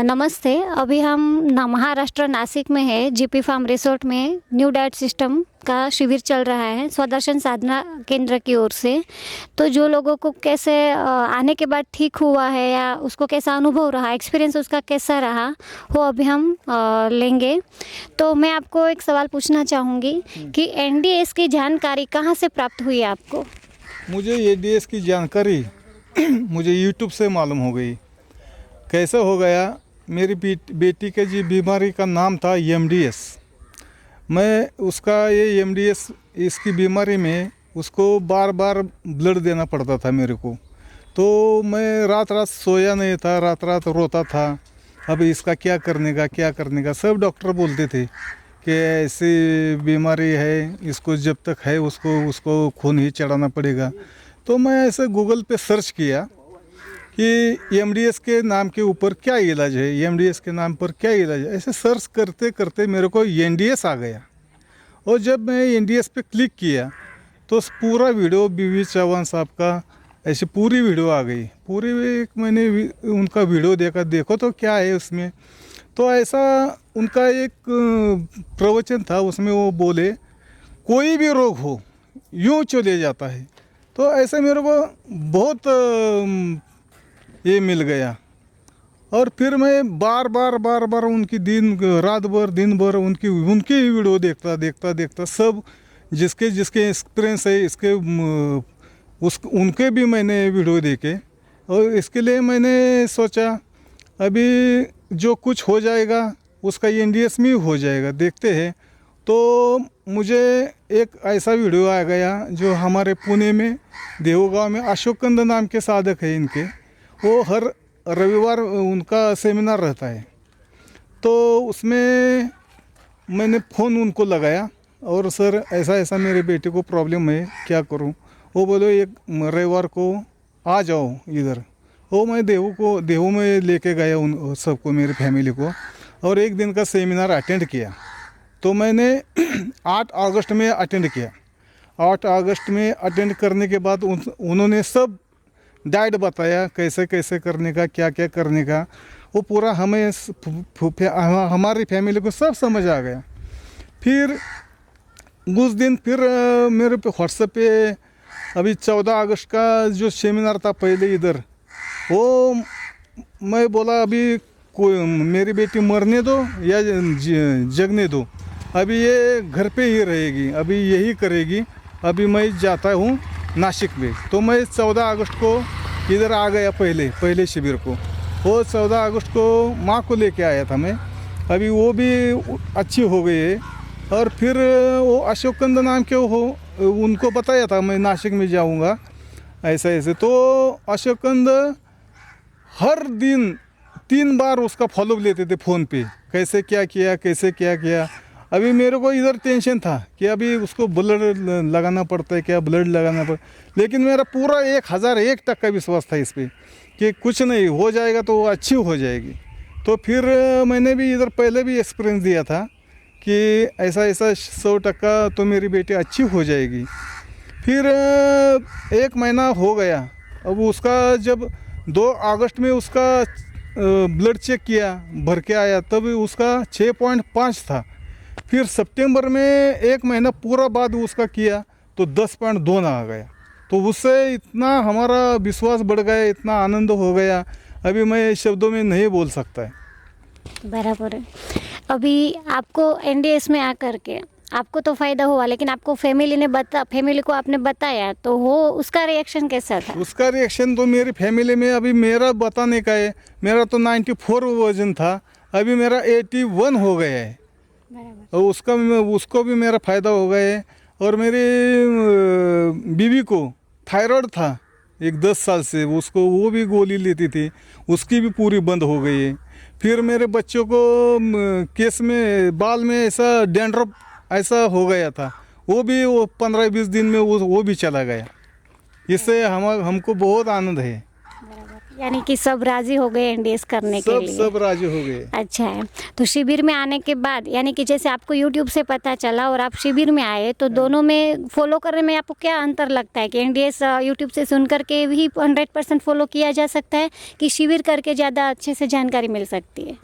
नमस्ते। अभी हम महाराष्ट्र नासिक में है, जीपी फार्म रिसोर्ट में न्यू डाइट सिस्टम का शिविर चल रहा है स्वदर्शन साधना केंद्र की ओर से। तो जो लोगों को कैसे आने के बाद ठीक हुआ है या उसको कैसा अनुभव रहा, एक्सपीरियंस उसका कैसा रहा, वो अभी हम लेंगे। तो मैं आपको एक सवाल पूछना चाहूँगी कि एनडीएस की जानकारी कहाँ से प्राप्त हुई आपको? मुझे एनडीएस की जानकारी मुझे यूट्यूब से मालूम हो गई। कैसे हो गया, मेरी बेटी के जी बीमारी का नाम था एमडीएस। मैं उसका ये एमडीएस इसकी बीमारी में उसको बार बार ब्लड देना पड़ता था मेरे को। तो मैं रात रात सोया नहीं था, रात रात रोता था। अब इसका क्या करने का सब डॉक्टर बोलते थे कि ऐसी बीमारी है, इसको जब तक है उसको खून ही चढ़ाना पड़ेगा। तो मैं ऐसे गूगल पे सर्च किया कि एमडीएस के नाम के ऊपर क्या इलाज है, एमडीएस के नाम पर क्या इलाज है। ऐसे सर्च करते करते मेरे को एनडीएस आ गया। और जब मैं एनडीएस पे क्लिक किया तो पूरा वीडियो बीवी चौहान साहब का ऐसी पूरी वीडियो आ गई। पूरी मैंने उनका वीडियो देखो तो क्या है उसमें। तो ऐसा उनका एक प्रवचन था, उसमें वो बोले कोई भी रोग हो यूँ चले जाता है। तो ऐसे मेरे को बहुत ये मिल गया। और फिर मैं बार बार उनकी रात भर उनकी वीडियो देखता सब जिसके एक्सपीरियंस है इसके उनके भी मैंने वीडियो देखे। और इसके लिए मैंने सोचा अभी जो कुछ हो जाएगा उसका एनडीएस में हो जाएगा, देखते हैं। तो मुझे एक ऐसा वीडियो आ गया जो हमारे पुणे में देवगांव में अशोकंद नाम के साधक है इनके, वो हर रविवार उनका सेमिनार रहता है। तो उसमें मैंने फ़ोन उनको लगाया और सर ऐसा ऐसा मेरे बेटे को प्रॉब्लम है, क्या करूं। वो बोले एक रविवार को आ जाओ इधर। वो मैं देहू में लेके गया उन सबको, मेरी फैमिली को, और एक दिन का सेमिनार अटेंड किया। तो मैंने 8 अगस्त में अटेंड किया। 8 अगस्त में अटेंड करने के बाद उन्होंने सब डाइट बताया, कैसे कैसे करने का, क्या क्या करने का। वो पूरा हमें हमारी फैमिली को सब समझ आ गया। फिर उस दिन फिर मेरे पे व्हाट्सएप पे अभी 14 अगस्त का जो सेमिनार था पहले इधर, वो मैं बोला अभी कोई मेरी बेटी मरने दो या जगने दो, अभी ये घर पे ही रहेगी, अभी यही करेगी। अभी मैं जाता हूँ नासिक में। तो मैं 14 अगस्त को इधर आ गया पहले शिविर को। वो 14 अगस्त को माँ को लेके आया था मैं। अभी वो भी अच्छी हो गई है। और फिर वो अशोकंद नाम के उनको बताया था मैं नासिक में जाऊंगा ऐसे। तो अशोकंद हर दिन 3 बार उसका फॉलोअप लेते थे फ़ोन पे, कैसे क्या किया। अभी मेरे को इधर टेंशन था कि अभी उसको ब्लड लगाना पड़ता है, क्या ब्लड लगाना पड़ता। लेकिन मेरा पूरा 1001% विश्वास था इस पर कि कुछ नहीं हो जाएगा, तो वो अच्छी हो जाएगी। तो फिर मैंने भी इधर पहले भी एक्सपीरियंस दिया था कि ऐसा 100% तो मेरी बेटी अच्छी हो जाएगी। फिर 1 महीना हो गया। अब उसका जब 2 अगस्त में उसका ब्लड चेक किया, भर के आया, तब उसका 6.5 था। फिर सितंबर में 1 महीना पूरा बाद उसका किया तो 10.2 आ गया। तो उससे इतना हमारा विश्वास बढ़ गया, इतना आनंद हो गया, अभी मैं शब्दों में नहीं बोल सकता है। बराबर है। अभी आपको एनडीएस में आकर के आपको तो फ़ायदा हुआ, लेकिन आपको फैमिली को आपने बताया तो वो उसका रिएक्शन कैसा था? उसका रिएक्शन तो मेरी फैमिली में अभी मेरा बताने का है। मेरा तो 94 वजन था, अभी मेरा 81 हो गया है। और उसको भी मेरा फ़ायदा हो गया है। और मेरी बीवी को थायराइड था 10 साल से, उसको वो भी गोली लेती थी, उसकी भी पूरी बंद हो गई है। फिर मेरे बच्चों को केस में बाल में ऐसा डैंड्रफ ऐसा हो गया था, वो 15-20 दिन में वो भी चला गया। इससे हमको बहुत आनंद है। यानी कि सब राजी हो गए एनडीएस करने के लिए। सब राजी हो गए। अच्छा है। तो शिविर में आने के बाद यानी कि जैसे आपको यूट्यूब से पता चला और आप शिविर में आए, तो दोनों में फॉलो करने में आपको क्या अंतर लगता है कि एनडीएस यूट्यूब से सुन करके भी 100% फॉलो किया जा सकता है कि शिविर करके ज़्यादा अच्छे से जानकारी मिल सकती है?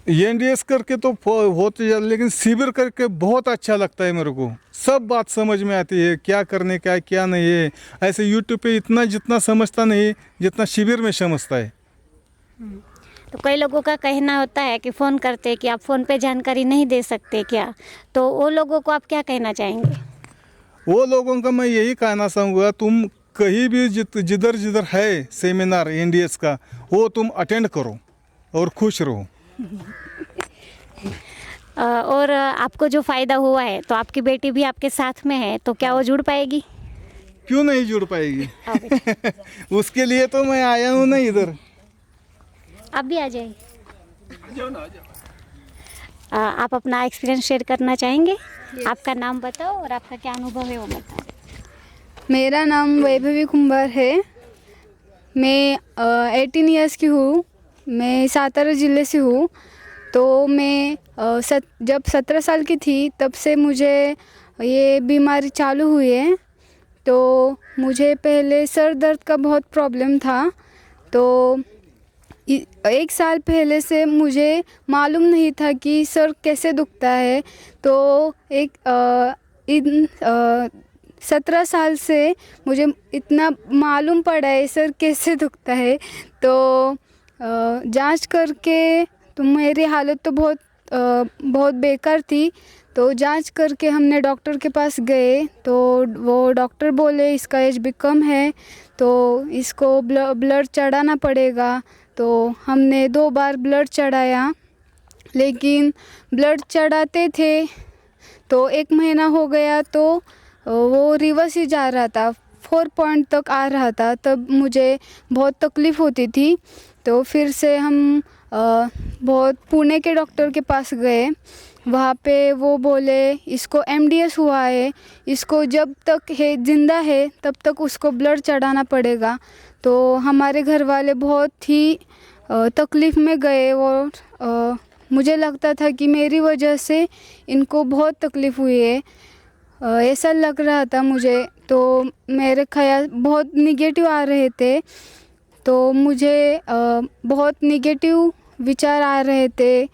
एनडीएस करके तो होते ज़्यादा, लेकिन शिविर करके बहुत अच्छा लगता है मेरे को। सब बात समझ में आती है, क्या करने का है क्या नहीं है। ऐसे यूट्यूब पे इतना जितना समझता नहीं जितना शिविर में समझता है। तो कई लोगों का कहना होता है कि फ़ोन करते कि आप फ़ोन पे जानकारी नहीं दे सकते क्या, तो वो लोगों को आप क्या कहना चाहेंगे? वो लोगों का मैं यही कहना चाहूँगा, तुम कहीं भी जिधर जिधर है सेमिनार एनडीएस का, वो तुम अटेंड करो और खुश रहो। और आपको जो फ़ायदा हुआ है, तो आपकी बेटी भी आपके साथ में है, तो क्या वो जुड़ पाएगी? क्यों नहीं जुड़ पाएगी? आओ बेटा। उसके लिए तो मैं आया हूँ ना इधर। आप भी आ जाइए। आप अपना एक्सपीरियंस शेयर करना चाहेंगे? आपका नाम बताओ और आपका क्या अनुभव है वो बताओ। मेरा नाम वैभवी कुंभार है। मैं 18 इयर्स की हूँ। मैं सातारा ज़िले से हूँ। तो मैं जब 17 साल की थी तब से मुझे ये बीमारी चालू हुई है। तो मुझे पहले सर दर्द का बहुत प्रॉब्लम था। तो 1 साल पहले से मुझे मालूम नहीं था कि सर कैसे दुखता है। तो 17 साल से मुझे इतना मालूम पड़ा है सर कैसे दुखता है। तो जांच करके तो मेरी हालत तो बहुत बेकार थी। तो जांच करके हमने डॉक्टर के पास गए, तो वो डॉक्टर बोले इसका एज भी कम है, तो इसको ब्लड चढ़ाना पड़ेगा। तो हमने 2 बार ब्लड चढ़ाया, लेकिन ब्लड चढ़ाते थे तो 1 महीना हो गया तो वो रिवर्स ही जा रहा था, 4 पॉइंट तक आ रहा था। तब मुझे बहुत तकलीफ़ होती थी। तो फिर से हम बहुत पुणे के डॉक्टर के पास गए। वहाँ पे वो बोले इसको एमडीएस हुआ है, इसको जब तक है ज़िंदा है तब तक उसको ब्लड चढ़ाना पड़ेगा। तो हमारे घर वाले बहुत ही तकलीफ़ में गए और मुझे लगता था कि मेरी वजह से इनको बहुत तकलीफ़ हुई है, ऐसा लग रहा था मुझे। तो मेरे ख्याल बहुत निगेटिव आ रहे थे। तो मुझे बहुत निगेटिव विचार आ रहे थे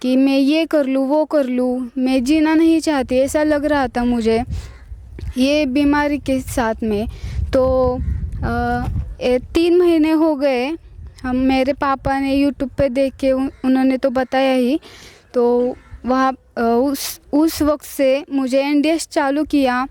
कि मैं ये कर लूँ वो कर लूँ, मैं जीना नहीं चाहती, ऐसा लग रहा था मुझे ये बीमारी के साथ में। तो 3 महीने हो गए। मेरे पापा ने यूट्यूब पे देख के उन्होंने तो बताया ही। तो वहाँ उस वक्त से मुझे एनडीएस चालू किया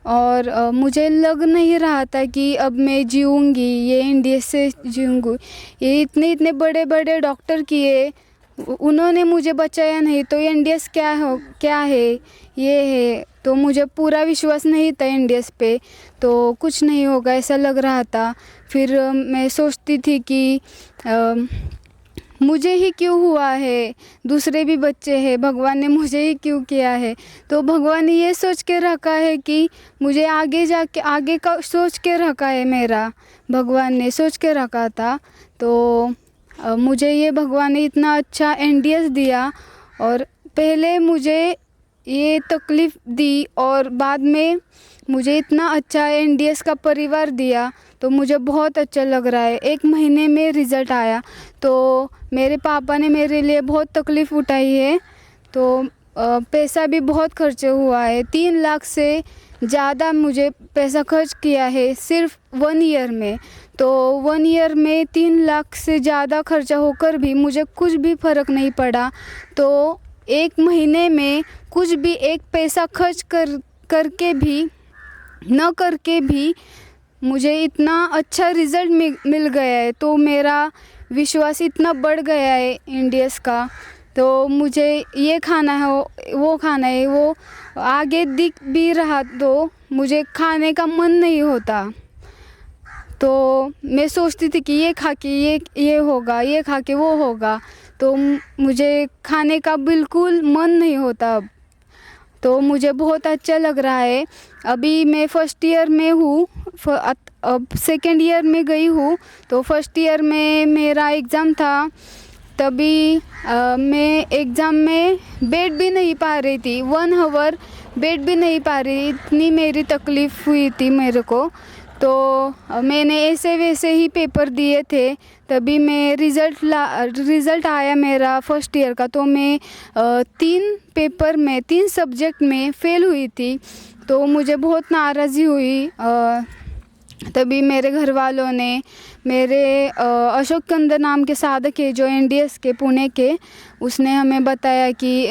और मुझे लग नहीं रहा था कि अब मैं जीऊँगी, ये एनडीएस से जीऊँगी। ये इतने बड़े बड़े डॉक्टर किए, उन्होंने मुझे बचाया नहीं, तो एनडीएस क्या है ये है। तो मुझे पूरा विश्वास नहीं था एनडीएस पे, तो कुछ नहीं होगा ऐसा लग रहा था। फिर मैं सोचती थी कि मुझे ही क्यों हुआ है, दूसरे भी बच्चे हैं, भगवान ने मुझे ही क्यों किया है। तो भगवान ने ये सोच के रखा है कि मुझे आगे का सोच के रखा है, मेरा भगवान ने सोच के रखा था। तो मुझे ये भगवान ने इतना अच्छा एनडीएस दिया और पहले मुझे ये तकलीफ़ दी और बाद में मुझे इतना अच्छा एनडीएस का परिवार दिया। तो मुझे बहुत अच्छा लग रहा है। 1 महीने में रिज़ल्ट आया। तो मेरे पापा ने मेरे लिए बहुत तकलीफ़ उठाई है। तो पैसा भी बहुत खर्च हुआ है, 3 लाख से ज़्यादा मुझे पैसा खर्च किया है सिर्फ 1 ईयर में। तो 1 ईयर में 3 लाख से ज़्यादा खर्चा होकर भी मुझे कुछ भी फ़र्क नहीं पड़ा। तो 1 महीने में कुछ भी 1 पैसा खर्च करके भी न करके भी मुझे इतना अच्छा रिज़ल्ट मिल गया है। तो मेरा विश्वास इतना बढ़ गया है एनडीएस का। तो मुझे ये खाना है वो खाना है, वो आगे दिख भी रहा तो मुझे खाने का मन नहीं होता। तो मैं सोचती थी कि ये खा के ये होगा, ये खा के वो होगा, तो मुझे खाने का बिल्कुल मन नहीं होता अब। तो मुझे बहुत अच्छा लग रहा है। अभी मैं 1st ईयर में हूँ, अब सेकेंड ईयर में गई हूँ। तो फर्स्ट ईयर में मेरा एग्ज़ाम था, तभी मैं एग्ज़ाम में बैठ भी नहीं पा रही थी, 1 आवर बैठ भी नहीं पा रही, इतनी मेरी तकलीफ़ हुई थी मेरे को। तो मैंने ऐसे वैसे ही पेपर दिए थे, तभी मैं रिज़ल्ट आया मेरा फर्स्ट ईयर का। तो मैं 3 सब्जेक्ट में फ़ेल हुई थी, तो मुझे बहुत नाराज़ी हुई। तभी मेरे घर वालों ने, मेरे अशोक कंदर नाम के साधक है जो NDS के पुणे के, उसने हमें बताया कि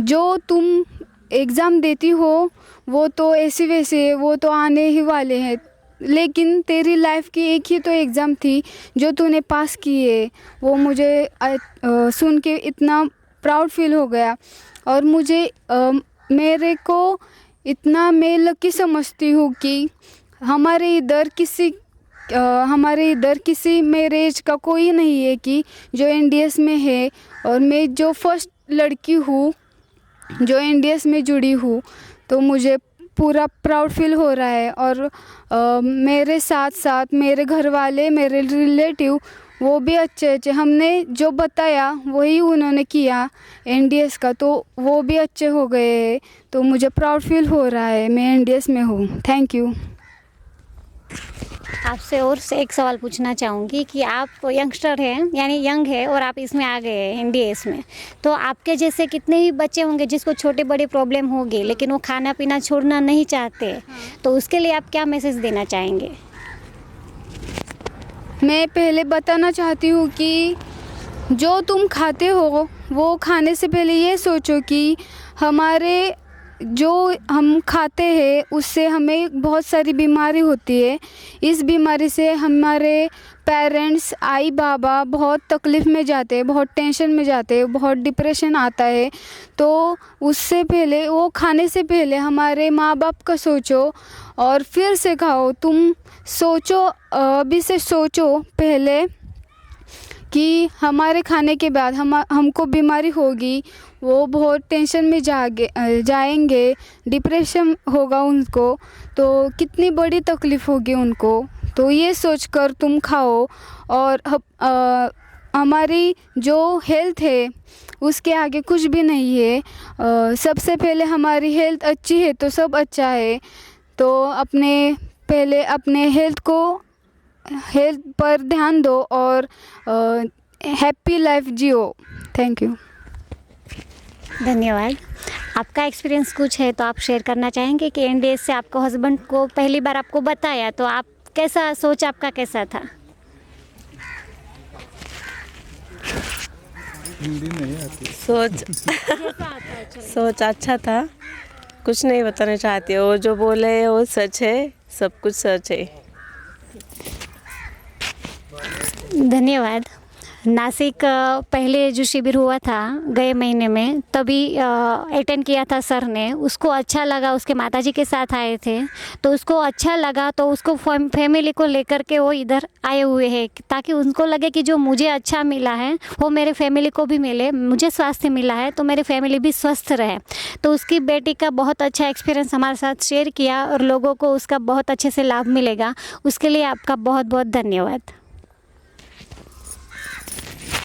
जो तुम एग्ज़ाम देती हो वो तो ऐसे वैसे वो तो आने ही वाले हैं, लेकिन तेरी लाइफ की एक ही तो एग्ज़ाम थी जो तूने पास की है। वो मुझे सुन के इतना प्राउड फील हो गया। और मुझे मेरे को इतना मैं लकी समझती हूँ कि हमारे इधर किसी मेरे एज का कोई नहीं है कि जो NDS में है। और मैं जो फर्स्ट लड़की हूँ जो NDS में जुड़ी हूँ, तो मुझे पूरा प्राउड फील हो रहा है। और मेरे साथ साथ मेरे घर वाले, मेरे रिलेटिव, वो भी अच्छे हमने जो बताया वही उन्होंने किया NDS का, तो वो भी अच्छे हो गए हैं। तो मुझे प्राउड फील हो रहा है, मैं NDS में हूँ। Thank you. आपसे और से एक सवाल पूछना चाहूँगी कि आप यंगस्टर हैं, यानी यंग है, और आप इसमें आ गए हैं NDS में, तो आपके जैसे कितने ही बच्चे होंगे जिसको छोटे बड़े प्रॉब्लम होगी, लेकिन वो खाना पीना छोड़ना नहीं चाहते। तो उसके लिए आप क्या मैसेज देना चाहेंगे? मैं पहले बताना चाहती हूँ कि जो तुम खाते हो वो खाने से पहले ये सोचो कि हमारे जो हम खाते हैं उससे हमें बहुत सारी बीमारी होती है। इस बीमारी से हमारे पेरेंट्स, आई बाबा बहुत तकलीफ़ में जाते हैं, बहुत टेंशन में जाते हैं, बहुत डिप्रेशन आता है। तो उससे पहले, वो खाने से पहले हमारे माँ बाप का सोचो और फिर से खाओ। तुम सोचो, अभी से सोचो पहले कि हमारे खाने के बाद हमको बीमारी होगी, वो बहुत टेंशन में जाएंगे, डिप्रेशन होगा उनको, तो कितनी बड़ी तकलीफ़ होगी उनको। तो ये सोचकर तुम खाओ। और हमारी जो हेल्थ है उसके आगे कुछ भी नहीं है। सबसे पहले हमारी हेल्थ अच्छी है तो सब अच्छा है। तो पहले अपने हेल्थ पर ध्यान दो और happy life Jio. Thank you. धन्यवाद। आपका एक्सपीरियंस कुछ है तो आप शेयर करना चाहेंगे कि NDS से आपको हस्बैंड को पहली बार आपको बताया तो आप कैसा, सोच आपका कैसा था? हिंदी नहीं आती। सोच अच्छा था, कुछ नहीं बताना चाहती। वो जो बोले वो सच है, सब कुछ सच है। धन्यवाद। नासिक पहले जो शिविर हुआ था गए महीने में, तभी अटेंड किया था सर ने, उसको अच्छा लगा। उसके माताजी के साथ आए थे तो उसको अच्छा लगा, तो उसको फैमिली को लेकर के वो इधर आए हुए हैं ताकि उनको लगे कि जो मुझे अच्छा मिला है वो मेरे फैमिली को भी मिले। मुझे स्वास्थ्य मिला है तो मेरे फैमिली भी स्वस्थ रहे। तो उसकी बेटी का बहुत अच्छा एक्सपीरियंस हमारे साथ शेयर किया और लोगों को उसका बहुत अच्छे से लाभ मिलेगा। उसके लिए आपका बहुत बहुत धन्यवाद।